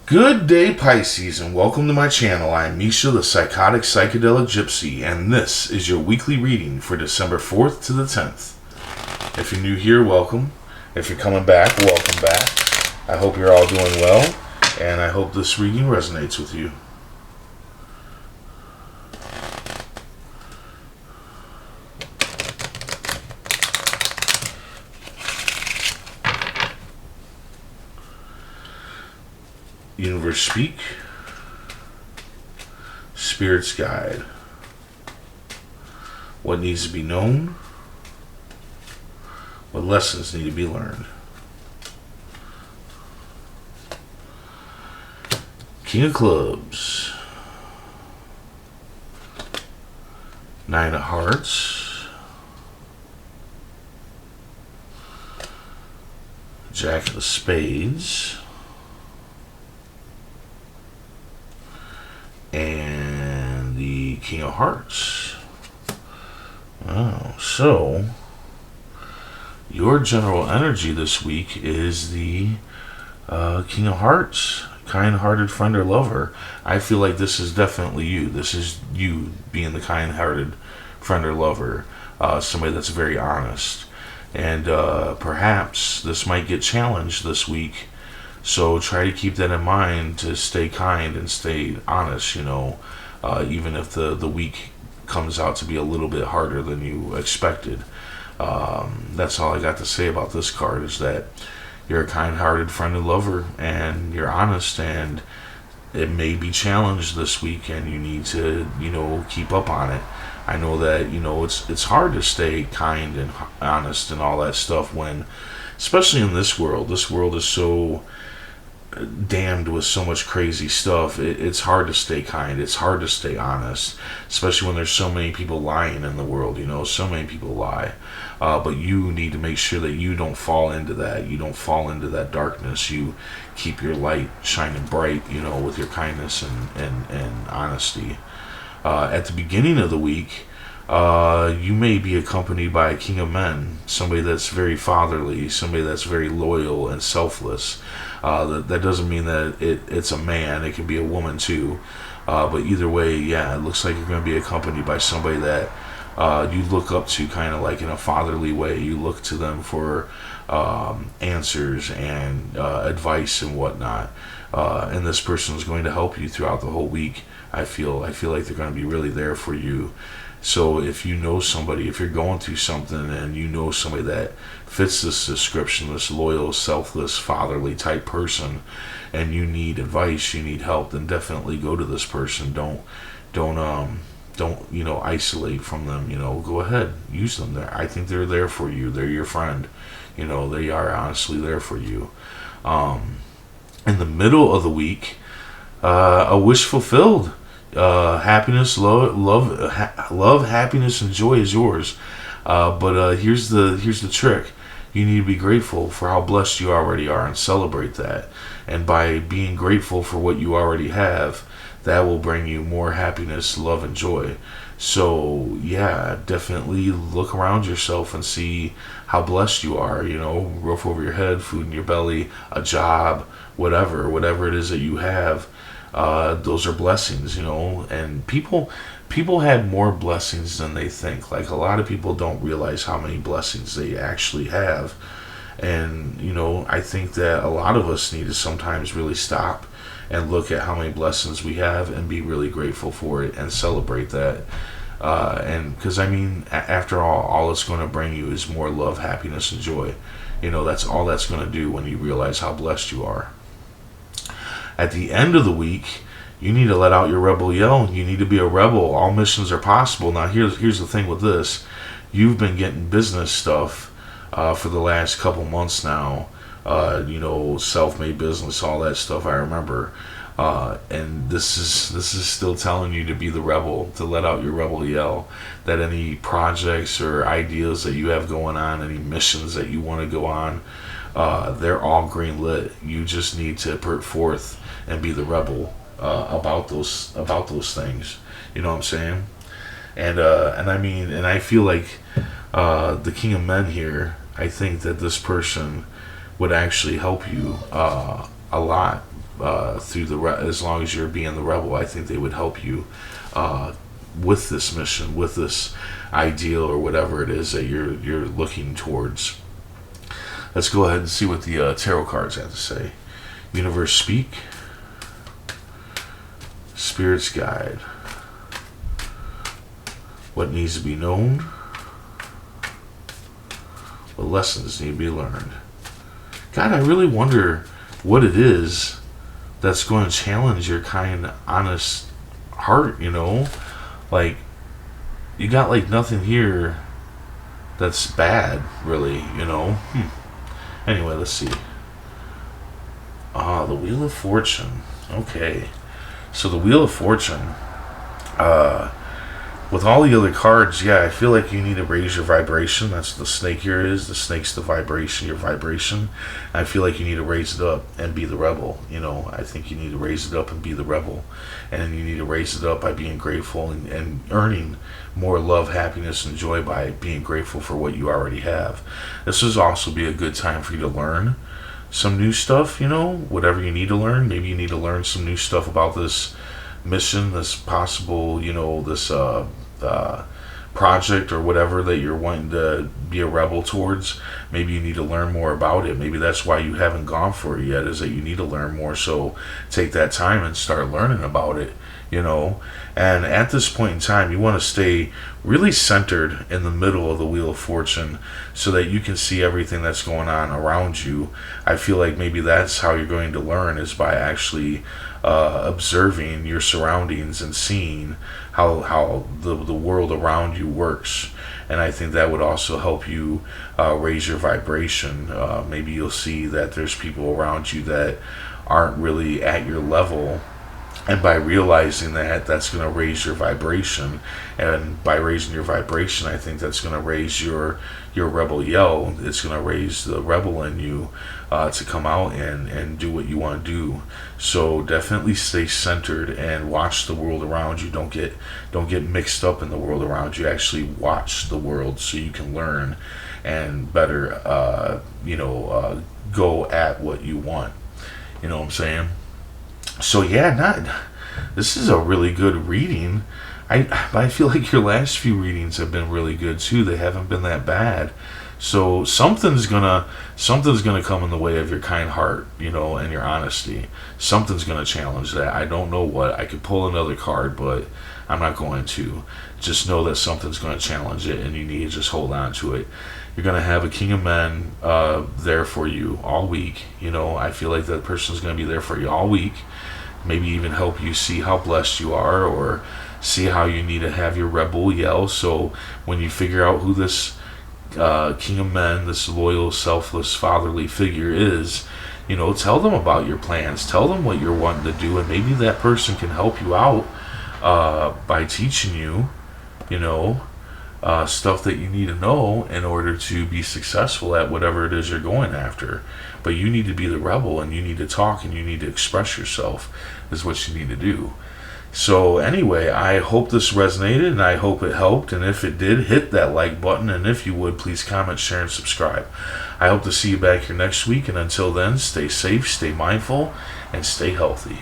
Good day, Pisces, and welcome to my channel. I am Misha, the Psychotic Psychedelic Gypsy, and this is your weekly reading for December 4th to the 10th. If you're new here, welcome. If you're coming back, welcome back. I hope you're all doing well, and I hope this reading resonates with you. Universe speak. Spirit's guide. What needs to be known? What lessons need to be learned? King of Clubs. Nine of Hearts. Jack of Spades. And the King of Hearts. Oh, so your general energy this week is the King of Hearts, kind-hearted friend or lover. I feel like this is definitely you. This is you being the kind-hearted friend or lover, somebody that's very honest. And perhaps this might get challenged this week. So try to keep that in mind to stay kind and stay honest, even if the week comes out to be a little bit harder than you expected. That's all I got to say about this card, is that you're a kind-hearted friend and lover, and you're honest, and it may be challenged this week, and you need to, keep up on it. I know that, it's hard to stay kind and honest and all that stuff when, especially in this world is so damned with so much crazy stuff. It's hard to stay kind. It's hard to stay honest, especially when there's so many people lying in the world. So many people lie. But you need to make sure that you don't fall into that. You don't fall into that darkness. You keep your light shining bright, with your kindness and honesty. At the beginning of the week, you may be accompanied by a King of Men, somebody that's very fatherly, somebody that's very loyal and selfless. That doesn't mean that it's a man. It can be a woman too. But either way, yeah, it looks like you're going to be accompanied by somebody that you look up to, kind of like in a fatherly way. You look to them for answers and advice and whatnot. And this person is going to help you throughout the whole week. I feel like they're going to be really there for you. So if you know somebody, if you're going through something and you know somebody that fits this description, this loyal, selfless, fatherly type person, and you need advice, you need help, then definitely go to this person. Don't isolate from them. Go ahead, use them. I think they're there for you. They're your friend. They are honestly there for you. In the middle of the week, a wish fulfilled. Happiness, love, happiness, and joy is yours. But here's the trick. You need to be grateful for how blessed you already are and celebrate that. And by being grateful for what you already have, that will bring you more happiness, love, and joy. So yeah, definitely look around yourself and see how blessed you are. Roof over your head, food in your belly, a job, whatever it is that you have. Those are blessings, and people had more blessings than they think. Like, a lot of people don't realize how many blessings they actually have. And, I think that a lot of us need to sometimes really stop and look at how many blessings we have and be really grateful for it and celebrate that. And because, after all it's going to bring you is more love, happiness, and joy. That's all that's going to do when you realize how blessed you are. At the end of the week, you need to let out your rebel yell. You need to be a rebel. All missions are possible. Now, here's the thing with this. You've been getting business stuff for the last couple months now. Self-made business, all that stuff, I remember. And this is still telling you to be the rebel, to let out your rebel yell. That any projects or ideas that you have going on, any missions that you want to go on, they're all green lit. You just need to put forth and be the rebel about those things. You know what I'm saying? And I feel like the King of Men here, I think that this person would actually help you a lot through as long as you're being the rebel. I think they would help you with this mission, with this ideal or whatever it is that you're looking towards. Let's go ahead and see what the tarot cards have to say. Universe speak. Spirit's guide. What needs to be known? What lessons need to be learned? God, I really wonder what it is that's going to challenge your kind, honest heart, Like, you got like nothing here that's bad, really, Anyway, let's see. The Wheel of Fortune. Okay. So the Wheel of Fortune, with all the other cards, yeah, I feel like you need to raise your vibration. That's what the snake here is. The snake's the vibration, your vibration. I feel like you need to raise it up and be the rebel. I think you need to raise it up and be the rebel. And you need to raise it up by being grateful and earning more love, happiness, and joy by being grateful for what you already have. This would also be a good time for you to learn some new stuff, whatever you need to learn. Maybe you need to learn some new stuff about this mission, this possible, this project or whatever that you're wanting to be a rebel towards. Maybe you need to learn more about it. Maybe that's why you haven't gone for it yet, is that you need to learn more. So take that time and start learning about it, And at this point in time, you want to stay really centered in the middle of the Wheel of Fortune so that you can see everything that's going on around you. I feel like maybe that's how you're going to learn, is by actually observing your surroundings and seeing how the world around you works. And I think that would also help you raise your vibration. Maybe you'll see that there's people around you that aren't really at your level. And by realizing that, that's going to raise your vibration. And by raising your vibration, I think that's going to raise your rebel yell. It's going to raise the rebel in you to come out and do what you want to do. So definitely stay centered and watch the world around you. Don't get mixed up in the world around you. Actually watch the world so you can learn and better go at what you want. You know what I'm saying? So yeah, this is a really good reading. I feel like your last few readings have been really good too. They haven't been that bad. So something's gonna come in the way of your kind heart, and your honesty. Something's gonna challenge that. I don't know what. I could pull another card, but I'm not going to. Just know that something's gonna challenge it, and you need to just hold on to it. You're gonna have a King of Men there for you all week. I feel like that person's gonna be there for you all week. Maybe even help you see how blessed you are, or see how you need to have your rebel yell. So when you figure out who this King of Men, this loyal, selfless, fatherly figure is, tell them about your plans. Tell them what you're wanting to do, and maybe that person can help you out by teaching you, stuff that you need to know in order to be successful at whatever it is you're going after. But you need to be the rebel, and you need to talk, and you need to express yourself, is what you need to do. So anyway, I hope this resonated, and I hope it helped. And if it did, hit that like button, and if you would, please comment, share, and subscribe. I hope to see you back here next week, and until then, stay safe, stay mindful, and stay healthy.